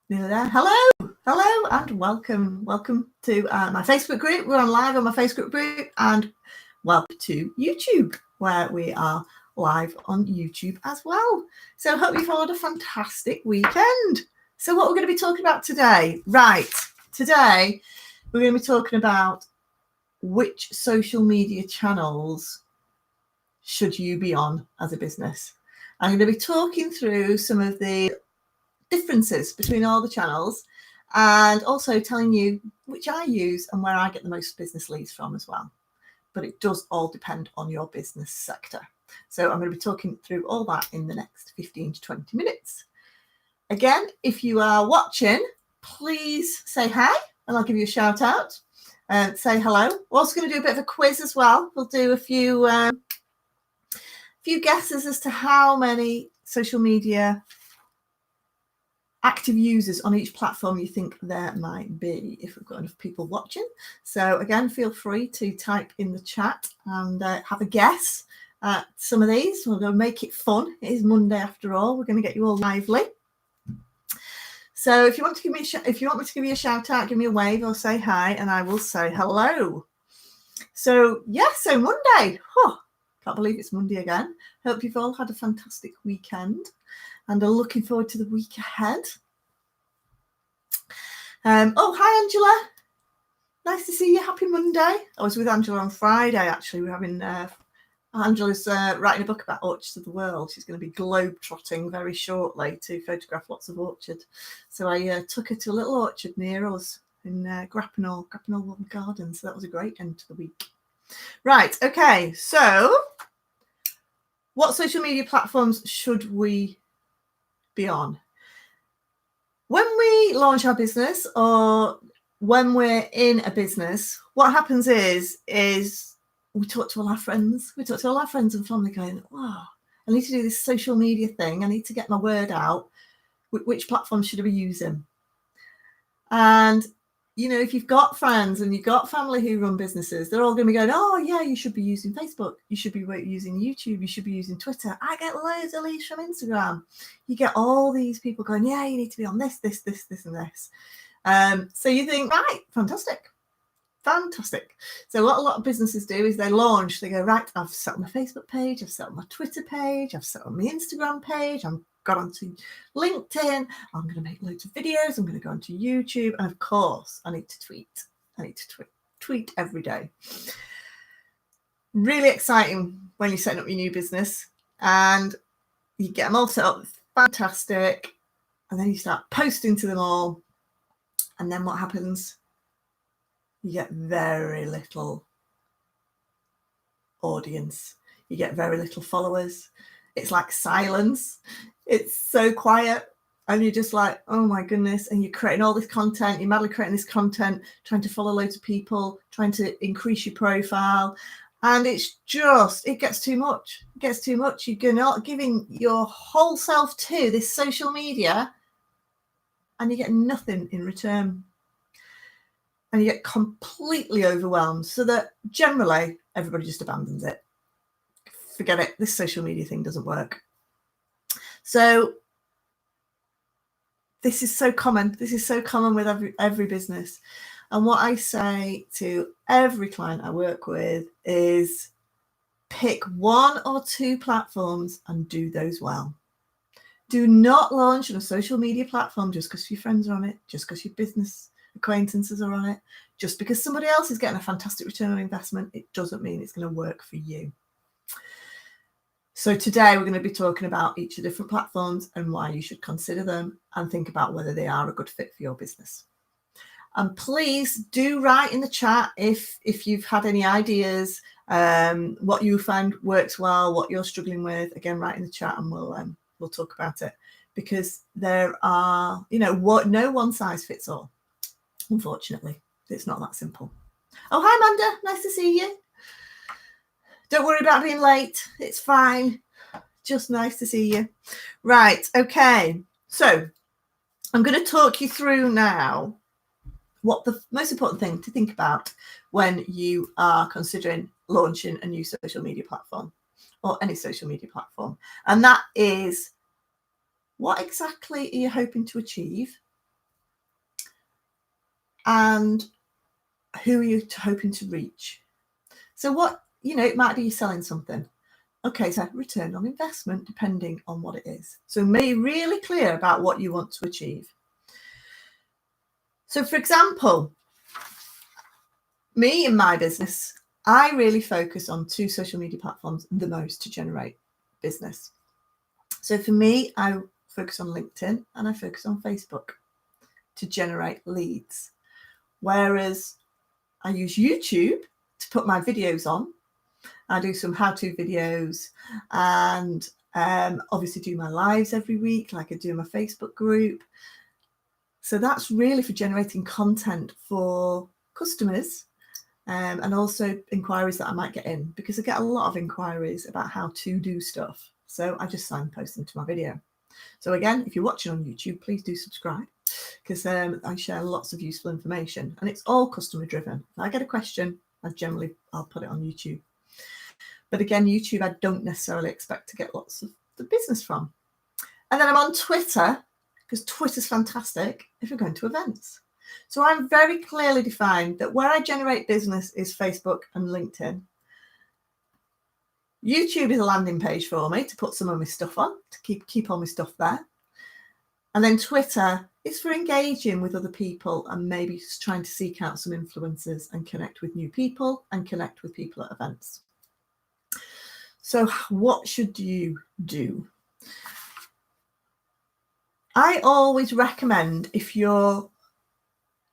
Nearly there. Hello, and welcome to my Facebook group. We're on live on my Facebook group, and welcome to YouTube, where we are live on YouTube as well. So I hope you've had a fantastic weekend. So what we're going to be talking about today, right? Today we're going to be talking about which social media channels should you be on as a business. I'm going to be talking through some of the differences between all the channels and also telling you which I use and where I get the most business leads from as well. But it does all depend on your business sector. So I'm going to be talking through all that in the next 15 to 20 minutes. Again, if you are watching, please say hi and I'll give you a shout out. Say hello. We're also going to do a bit of a quiz as well. We'll do a few guesses as to how many social media active users on each platform you think there might be, if we've got enough people watching. So again, feel free to type in the chat and have a guess at some of these. We're going to make it fun. It is Monday after all. We're going to get you all lively. So if you want me to give you a shout out, give me a wave or say hi, and I will say hello. So so Monday. Can't believe it's Monday again. Hope you've all had a fantastic weekend and are looking forward to the week ahead. Hi Angela. Nice to see you. Happy Monday. I was with Angela on Friday, actually. We're having Angela's writing a book about orchards of the world. She's going to be globe-trotting very shortly to photograph lots of orchard. So I took her to a little orchard near us in Grappenhall Gardens. So that was a great end to the week. Right, okay, so what social media platforms should we be on? When we launch our business or when we're in a business, what happens is we talk to all our friends. We talk to all our friends and family going, wow, I need to do this social media thing. I need to get my word out. Which platform should I be using? And if you've got friends and you've got family who run businesses, they're all going to be going, oh, yeah, you should be using Facebook. You should be using YouTube. You should be using Twitter. I get loads of leads from Instagram. You get all these people going, yeah, you need to be on this, and this. So you think, right, fantastic. So what a lot of businesses do is they go, right, I've set up my Facebook page, I've set up my Twitter page, I've set up my Instagram page, I've got onto LinkedIn, I'm going to make loads of videos, I'm going to go onto YouTube, and of course I need to tweet. Tweet every day. Really exciting when you're setting up your new business and you get them all set up, fantastic, and then you start posting to them all, and then what happens? You get very little audience. You get very little followers. It's like silence. It's so quiet. And you're just like, oh my goodness. And you're creating all this content. You're madly creating this content, trying to follow loads of people, trying to increase your profile. And it gets too much. You're not giving your whole self to this social media and you get nothing in return. And you get completely overwhelmed, so that generally everybody just abandons it. Forget it. This social media thing doesn't work. So this is so common. With every business. And what I say to every client I work with is pick one or two platforms and do those well. Do not launch on a social media platform just because your friends are on it, just because your business acquaintances are on it. Just because somebody else is getting a fantastic return on investment, it doesn't mean it's going to work for you. So today we're going to be talking about each of the different platforms and why you should consider them and think about whether they are a good fit for your business. And please do write in the chat if you've had any ideas, what you find works well, what you're struggling with. Again, write in the chat and we'll talk about it, because there are, no one size fits all. Unfortunately, it's not that simple. Oh, hi, Amanda. Nice to see you. Don't worry about being late. It's fine. Just nice to see you. Right. Okay. So I'm going to talk you through now what the most important thing to think about when you are considering launching a new social media platform or any social media platform. And that is, what exactly are you hoping to achieve? and who are you hoping to reach? So what, it might be you're selling something. Okay, so return on investment, depending on what it is. So be really clear about what you want to achieve. So for example, me in my business, I really focus on 2 social media platforms the most to generate business. So for me, I focus on LinkedIn and I focus on Facebook to generate leads. Whereas I use YouTube to put my videos on. I do some how-to videos and obviously do my lives every week, like I do my Facebook group. So that's really for generating content for customers and also inquiries that I might get in, because I get a lot of inquiries about how to do stuff. So I just signpost them to my video. So again, if you're watching on YouTube, please do subscribe, because I share lots of useful information and it's all customer driven. If I get a question, I'll put it on YouTube. But again, YouTube, I don't necessarily expect to get lots of the business from. And then I'm on Twitter, because Twitter's fantastic if you're going to events. So I'm very clearly defined that where I generate business is Facebook and LinkedIn. YouTube is a landing page for me to put some of my stuff on, to keep all my stuff there. And then Twitter is for engaging with other people and maybe just trying to seek out some influencers and connect with new people and connect with people at events. So what should you do? I always recommend, if you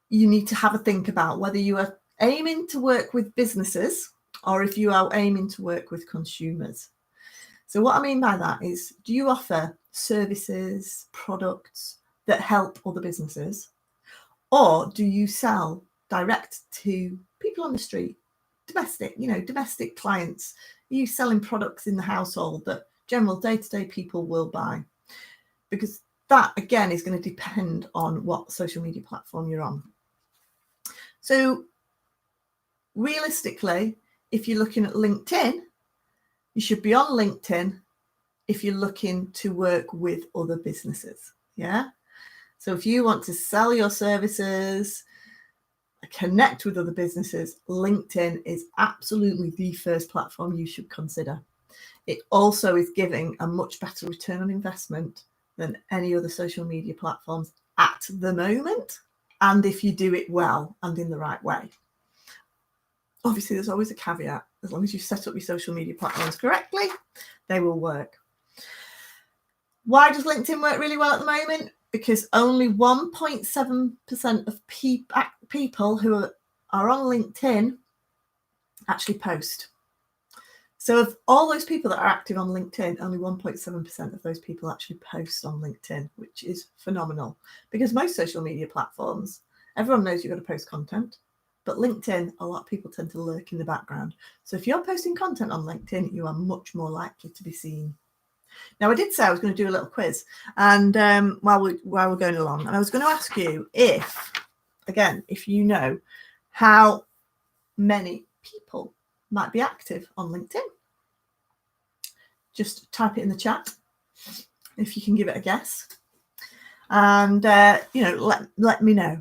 need to have a think about whether you are aiming to work with businesses or if you are aiming to work with consumers. So what I mean by that is, do you offer services, products that help other businesses? Or do you sell direct to people on the street, domestic clients? Are you selling products in the household that general day-to-day people will buy? Because that, again, is going to depend on what social media platform you're on. So realistically, if you're looking at LinkedIn, you should be on LinkedIn if you're looking to work with other businesses. Yeah. So if you want to sell your services, connect with other businesses, LinkedIn is absolutely the first platform you should consider. It also is giving a much better return on investment than any other social media platforms at the moment, and if you do it well and in the right way. Obviously, there's always a caveat. As long as you set up your social media platforms correctly, they will work. Why does LinkedIn work really well at the moment? Because only 1.7% of people who are on LinkedIn actually post. So of all those people that are active on LinkedIn, only 1.7% of those people actually post on LinkedIn, which is phenomenal. Because most social media platforms, everyone knows you've got to post content. But LinkedIn, a lot of people tend to lurk in the background. So if you're posting content on LinkedIn, you are much more likely to be seen. Now, I did say I was going to do a little quiz, and while we're going along, and I was going to ask you if you know how many people might be active on LinkedIn. Just type it in the chat if you can give it a guess, and let me know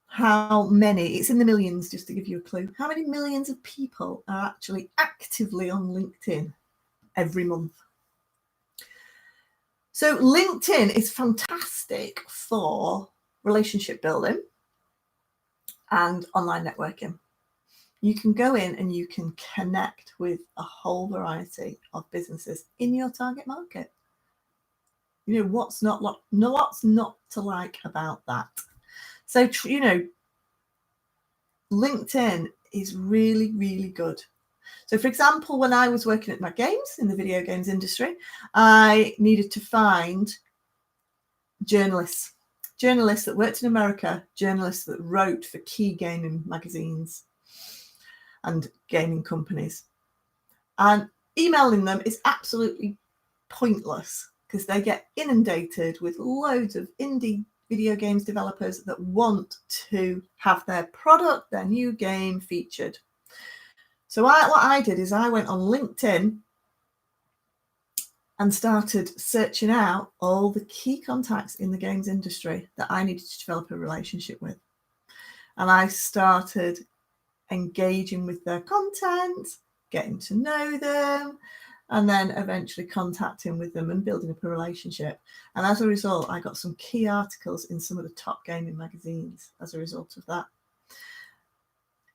how many. It's in the millions, just to give you a clue. How many millions of people are actually actively on LinkedIn every month? So LinkedIn is fantastic for relationship building and online networking. You can go in and you can connect with a whole variety of businesses in your target market. What's not to like about that? So, LinkedIn is really, really good. So, for example, when I was working at my games in the video games industry, I needed to find journalists that worked in America, journalists that wrote for key gaming magazines and gaming companies. And emailing them is absolutely pointless because they get inundated with loads of indie video games developers that want to have their product, their new game featured. So what I did is I went on LinkedIn and started searching out all the key contacts in the games industry that I needed to develop a relationship with. And I started engaging with their content, getting to know them, and then eventually contacting with them and building up a relationship. And as a result, I got some key articles in some of the top gaming magazines as a result of that.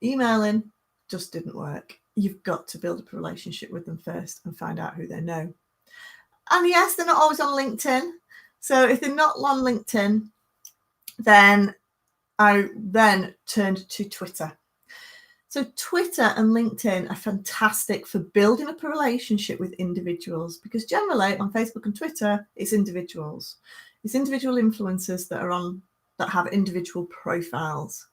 Emailing just didn't work. You've got to build up a relationship with them first and find out who they know. And yes, they're not always on LinkedIn. So if they're not on LinkedIn, then I then turned to Twitter. So Twitter and LinkedIn are fantastic for building up a relationship with individuals, because generally on Facebook and Twitter, it's individuals. It's individual influencers that have individual profiles.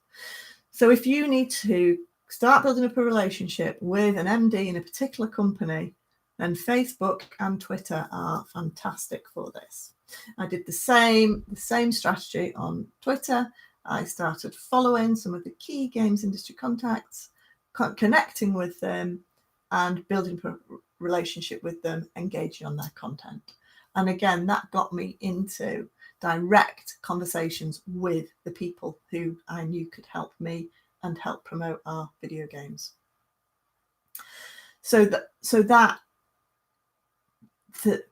So if you need to start building up a relationship with an MD in a particular company, then Facebook and Twitter are fantastic for this. I did the same strategy on Twitter. I started following some of the key games industry contacts, connecting with them and building a relationship with them, engaging on their content. And again, that got me into direct conversations with the people who I knew could help me and help promote our video games. So that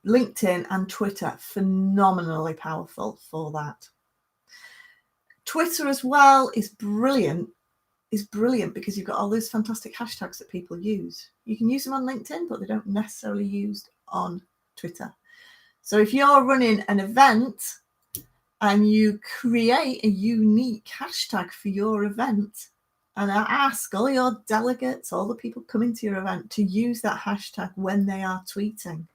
LinkedIn and Twitter, phenomenally powerful for that. Twitter as well is brilliant because you've got all those fantastic hashtags that people use. You can use them on LinkedIn, but they don't necessarily used on Twitter. So if you're running an event and you create a unique hashtag for your event and ask all your delegates, all the people coming to your event, to use that hashtag when they are tweeting,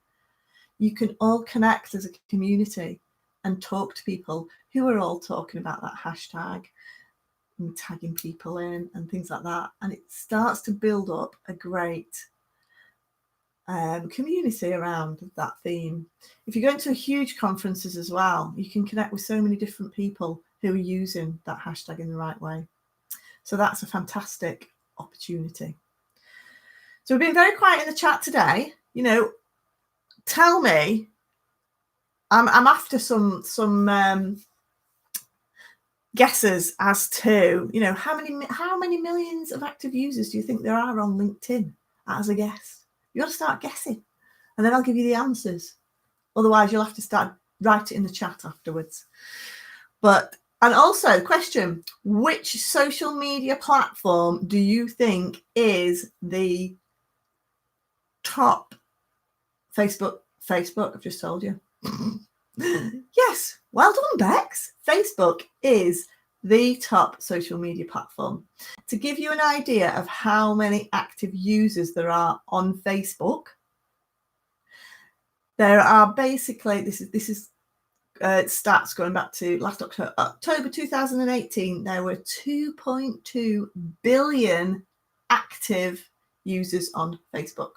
you can all connect as a community and talk to people who are all talking about that hashtag and tagging people in and things like that. And it starts to build up a great community around that theme. If you go into huge conferences as well, you can connect with so many different people who are using that hashtag in the right way. So that's a fantastic opportunity. So we've been very quiet in the chat today. Tell me, I'm after some guesses as to how many millions of active users do you think there are on LinkedIn? As a guess, you got to start guessing, and then I'll give you the answers. Otherwise, you'll have to start write it in the chat afterwards. And also, question: which social media platform do you think is the top? Facebook. I've just told you. Yes, well done, Bex. Facebook is the top social media platform. To give you an idea of how many active users there are on Facebook, there are basically, this is stats going back to last October 2018, there were 2.2 billion active users on Facebook.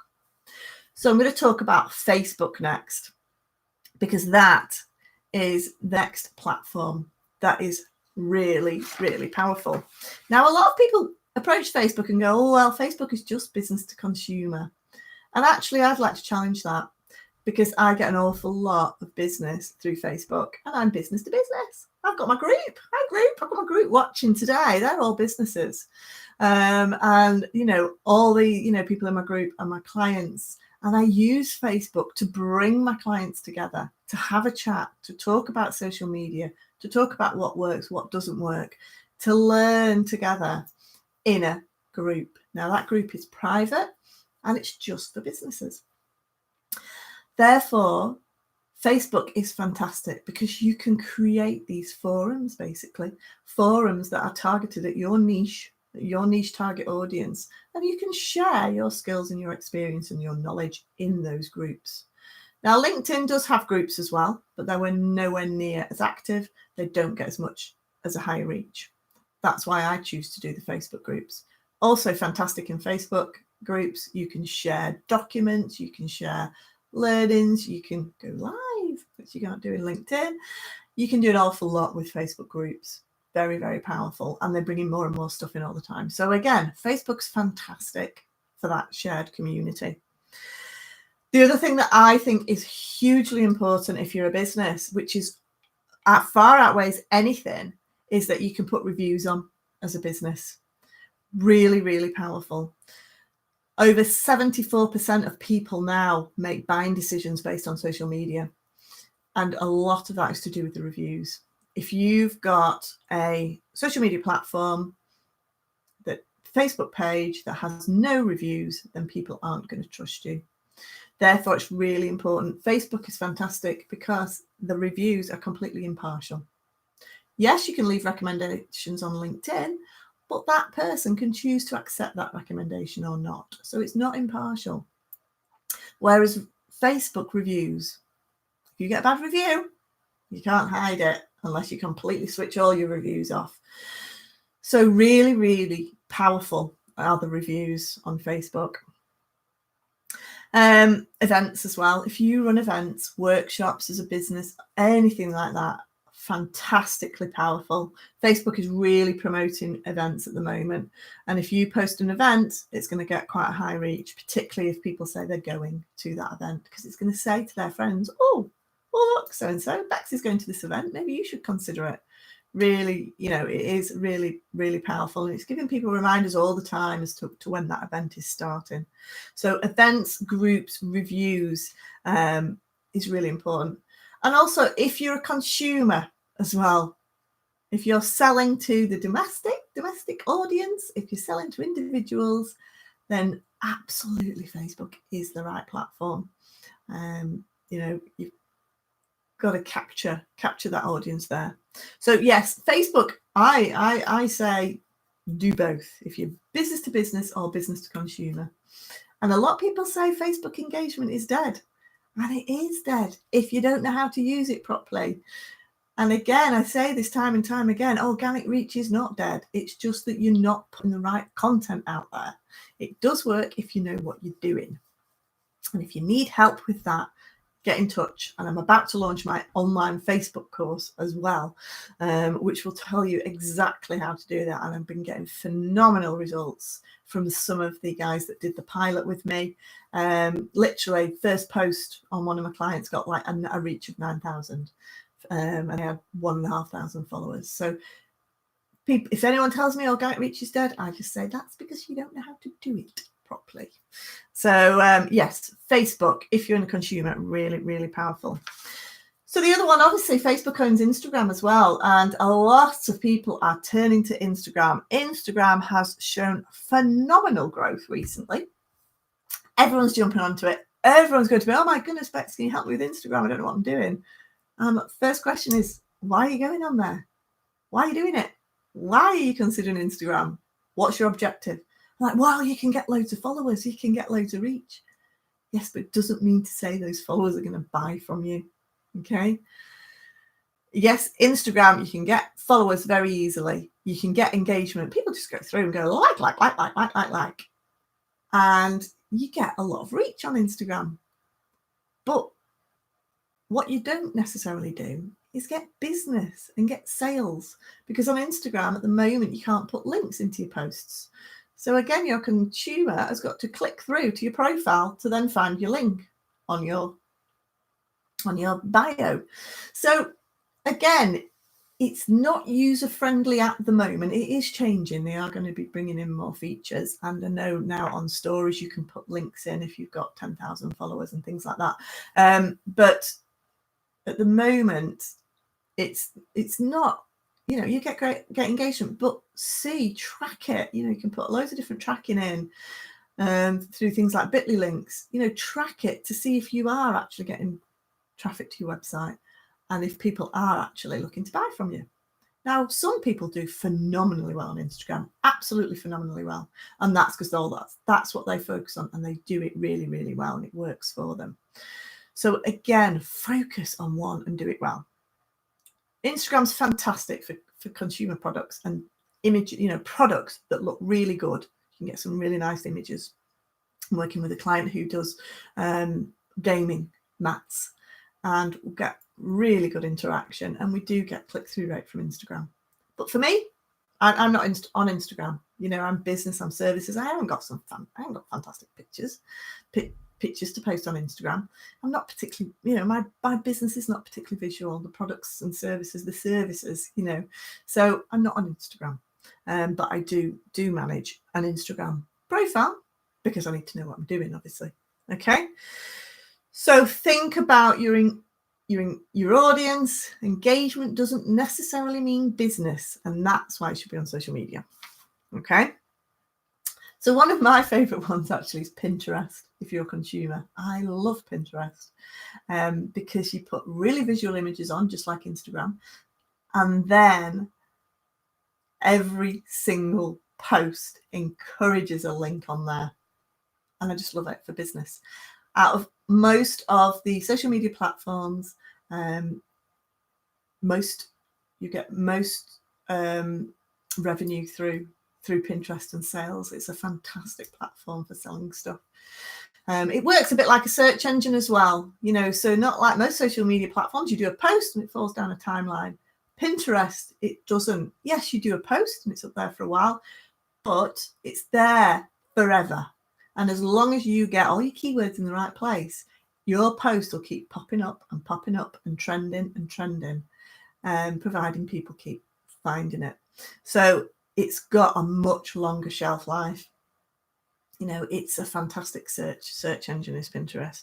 So I'm going to talk about Facebook next, because that is the next platform that is really, really powerful. Now, a lot of people approach Facebook and go, oh, well, Facebook is just business to consumer. And actually, I'd like to challenge that, because I get an awful lot of business through Facebook, and I'm business to business. I've got my group. I've got my group watching today. They're all businesses. And, all the, people in my group are my clients. And I use Facebook to bring my clients together, to have a chat, to talk about social media, to talk about what works, what doesn't work, to learn together in a group. Now, that group is private and it's just for businesses. Therefore, Facebook is fantastic because you can create these forums, basically, forums that are targeted at your niche target audience, and you can share your skills and your experience and your knowledge in those groups. Now, LinkedIn does have groups as well, but they were nowhere near as active. They don't get as much as a high reach. That's why I choose to do the Facebook groups. Also fantastic in Facebook groups, you can share documents, you can share learnings, you can go live, which you can't do in LinkedIn. You can do an awful lot with Facebook groups. Very, very powerful. And they're bringing more and more stuff in all the time. So again, Facebook's fantastic for that shared community. The other thing that I think is hugely important if you're a business, which is far outweighs anything, is that you can put reviews on as a business. Really, really powerful. Over 74% of people now make buying decisions based on social media. And a lot of that is to do with the reviews. If you've got a social media platform, that Facebook page that has no reviews, then people aren't going to trust you. Therefore, it's really important. Facebook is fantastic because the reviews are completely impartial. Yes, you can leave recommendations on LinkedIn, but that person can choose to accept that recommendation or not. So it's not impartial. Whereas Facebook reviews, if you get a bad review, you can't hide it unless you completely switch all your reviews off. So really, really powerful are the reviews on Facebook. Events as well. If you run events, workshops as a business, anything like that, fantastically powerful. Facebook is really promoting events at the moment. And if you post an event, it's going to get quite a high reach, particularly if people say they're going to that event, because it's going to say to their friends, oh, well, look, so-and-so, Bex is going to this event. Maybe you should consider it. Really, it is really, really powerful. And it's giving people reminders all the time as to when that event is starting. So events, groups, reviews is really important. And also, if you're a consumer as well, if you're selling to the domestic audience, if you're selling to individuals, then absolutely Facebook is the right platform. You've got to capture that audience there. So yes, Facebook, I say do both, if you're business to business or business to consumer. And a lot of people say Facebook engagement is dead. And it is dead if you don't know how to use it properly. And again, I say this time and time again, organic reach is not dead. It's just that you're not putting the right content out there. It does work if you know what you're doing. And if you need help with that, get in touch. And I'm about to launch my online Facebook course as well, which will tell you exactly how to do that. And I've been getting phenomenal results from some of the guys that did the pilot with me. Literally, first post on one of my clients got like a reach of 9,000. And I had 1,500 followers. So if anyone tells me organic reach is dead, I just say that's because you don't know how to do it properly. So yes, Facebook, if you're in a consumer, really, really powerful. So the other one, obviously, Facebook owns Instagram as well. And a lot of people are turning to Instagram. Instagram has shown phenomenal growth recently. Everyone's jumping onto it. Everyone's going to be, oh my goodness, Bex, can you help me with Instagram? I don't know what I'm doing. First question is, why are you going on there? Why are you doing it? Why are you considering Instagram? What's your objective? I'm like, well, you can get loads of followers. You can get loads of reach. Yes, but it doesn't mean to say those followers are going to buy from you. Okay. Yes, Instagram, you can get followers very easily. You can get engagement. People just go through and go like. And you get a lot of reach on Instagram. But what you don't necessarily do is get business and get sales, because on Instagram at the moment, you can't put links into your posts. So again, your consumer has got to click through to your profile to then find your link on your bio. So again, it's not user-friendly at the moment. It is changing. They are going to be bringing in more features. And I know now on stories, you can put links in if you've got 10,000 followers and things like that. But at the moment, it's not, you get engagement, but track it. You can put loads of different tracking in through things like Bitly links. Track it to see if you are actually getting traffic to your website and if people are actually looking to buy from you. Now, some people do phenomenally well on Instagram, absolutely phenomenally well. And that's because that's what they focus on, and they do it really, really well, and it works for them. So again, focus on one and do it well. Instagram's fantastic for consumer products and image, products that look really good. You can get some really nice images. I'm working with a client who does gaming mats, and we'll get really good interaction, and we do get click-through rate from Instagram. But for me, I'm not on Instagram. I'm business, I'm services. I haven't got fantastic pictures. pictures to post on Instagram. I'm not particularly, my business is not particularly visual. The products and services, so I'm not on Instagram. But I do manage an Instagram profile because I need to know what I'm doing, obviously. Okay. So think about your audience. Engagement doesn't necessarily mean business, and that's why it should be on social media. Okay. So one of my favorite ones actually is Pinterest. If you're a consumer, I love Pinterest because you put really visual images on, just like Instagram, and then every single post encourages a link on there. And I just love it for business. Out of most of the social media platforms, you get most revenue through Pinterest and sales. It's a fantastic platform for selling stuff. It works a bit like a search engine as well, so not like most social media platforms, you do a post and it falls down a timeline. Pinterest, it doesn't. Yes, you do a post and it's up there for a while, but it's there forever. And as long as you get all your keywords in the right place, your post will keep popping up and trending, providing people keep finding it. So it's got a much longer shelf life. It's a fantastic search engine, is Pinterest.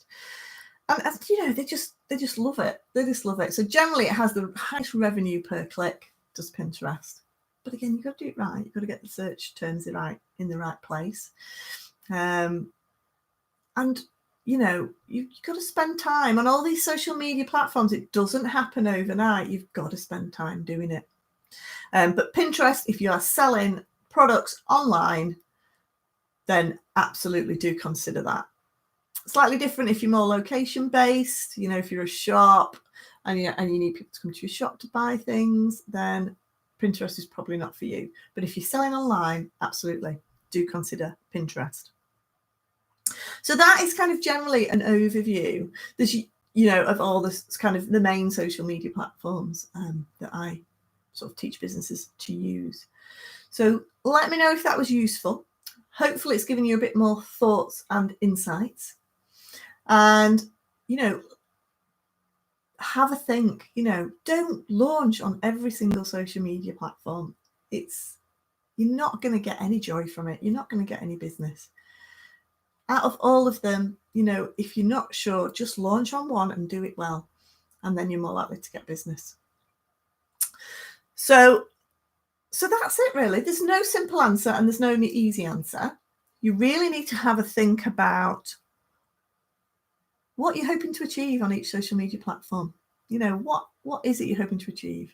And they just love it. They just love it. So generally it has the highest revenue per click, does Pinterest. But again, you've got to do it right. You've got to get the search terms in the right place. And you've got to spend time on all these social media platforms. It doesn't happen overnight. You've got to spend time doing it. But Pinterest, if you are selling products online, then absolutely do consider that. Slightly different if you're more location based. If you're a shop and you need people to come to your shop to buy things, then Pinterest is probably not for you. But if you're selling online, absolutely do consider Pinterest. So that is kind of generally an overview. There's, of all this kind of the main social media platforms that I sort of teach businesses to use. So let me know if that was useful. Hopefully it's given you a bit more thoughts and insights. And, have a think, don't launch on every single social media platform. You're not going to get any joy from it. You're not going to get any business. Out of all of them, if you're not sure, just launch on one and do it well. And then you're more likely to get business. So that's it, really. There's no simple answer and there's no easy answer. You really need to have a think about what you're hoping to achieve on each social media platform. What is it you're hoping to achieve?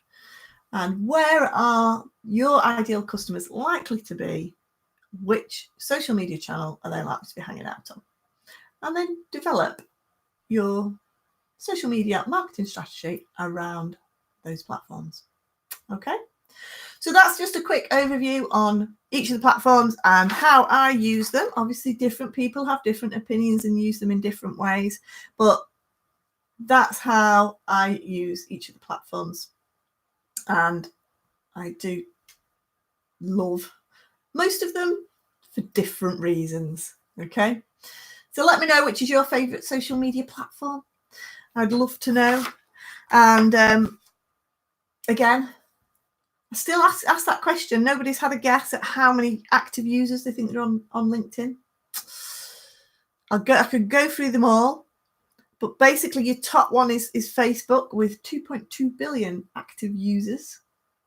And where are your ideal customers likely to be? Which social media channel are they likely to be hanging out on? And then develop your social media marketing strategy around those platforms. Okay? So that's just a quick overview on each of the platforms and how I use them. Obviously, different people have different opinions and use them in different ways, but that's how I use each of the platforms. And I do love most of them for different reasons. Okay? So let me know which is your favorite social media platform. I'd love to know. And again, I still ask that question. Nobody's had a guess at how many active users they think they're on LinkedIn. I could go through them all, but basically your top one is Facebook with 2.2 billion active users.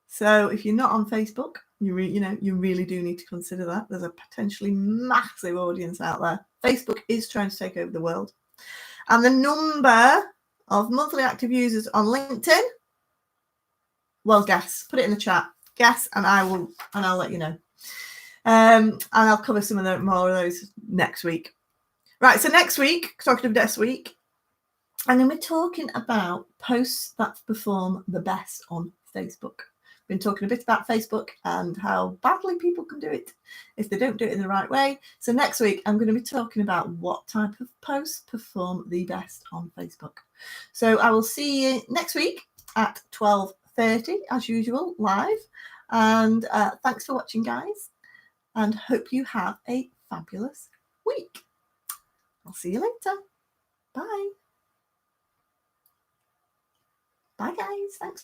So if you're not on Facebook, you really do need to consider that. There's a potentially massive audience out there. Facebook is trying to take over the world. And the number of monthly active users on LinkedIn, well, guess. Put it in the chat. Guess, and I'll let you know. And I'll cover some of more of those next week. Right, so next week, talking of next week, I'm going to be talking about posts that perform the best on Facebook. Been talking a bit about Facebook and how badly people can do it if they don't do it in the right way. So next week, I'm going to be talking about what type of posts perform the best on Facebook. So I will see you next week at 12:30 as usual, live. And thanks for watching, guys, and hope you have a fabulous week. I'll see you later. Bye. Bye, guys. Thanks.